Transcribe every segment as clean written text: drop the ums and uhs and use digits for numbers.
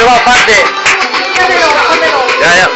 eso va aparte. Ya.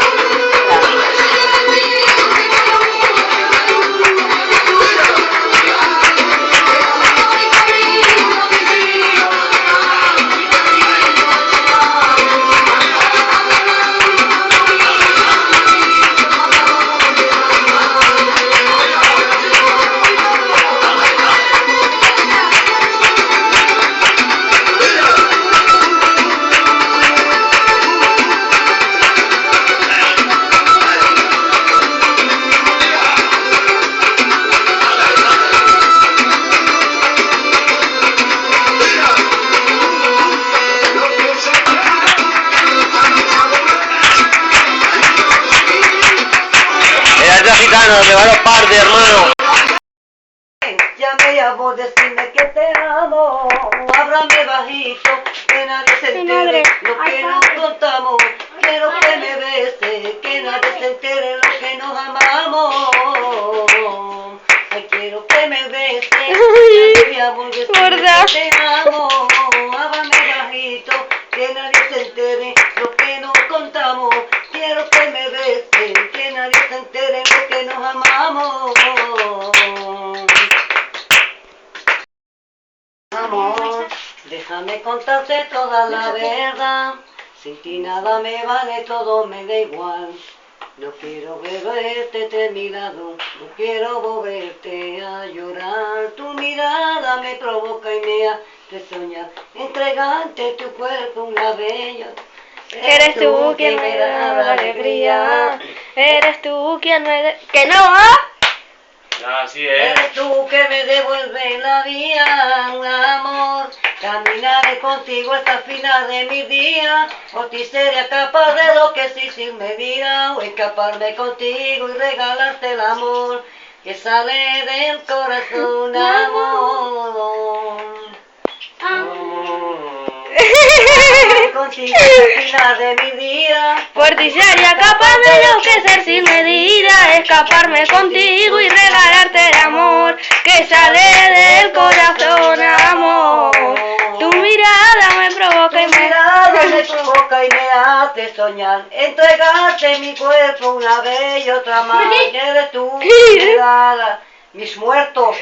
Gitano, que va a los partes, hermano. Ya me llamo, decime que te amo. Háblame bajito, que nadie se entere lo que nos contamos. Quiero que me beses, que nadie se entere lo que nos amamos. Ay, quiero que me beses, ya me llamo, decime que te amo. Háblame bajito, que nadie se entere lo que nos contamos. Quiero que me beses, que nadie se entere lo que nos amamos. Amor, déjame contarte toda la verdad. Sin ti nada me vale, todo me da igual. No quiero verte de mi lado, no quiero volverte a llorar. Tu mirada me provoca y me hace soñar. Entregarte tu cuerpo una bella. Eres tú quien me da la alegría. Eres tú quien me... ¡Que no! Así es. Eres tú que me devuelve la vida, amor. Caminaré contigo hasta el final de mi día. Por ti sería capaz de lo que sí sin medida. O escaparme contigo y regalarte el amor que sale del corazón, amor. Contigo hasta el final de mi día. Por ti sería capaz de enloquecer sin medida, escaparme contigo y regalarte el amor que sale del corazón, amor. Tu mirada me provoca y me hace soñar. Entregarte mi cuerpo una vez y otra más. Eres tú, mi mirada, mis muertos.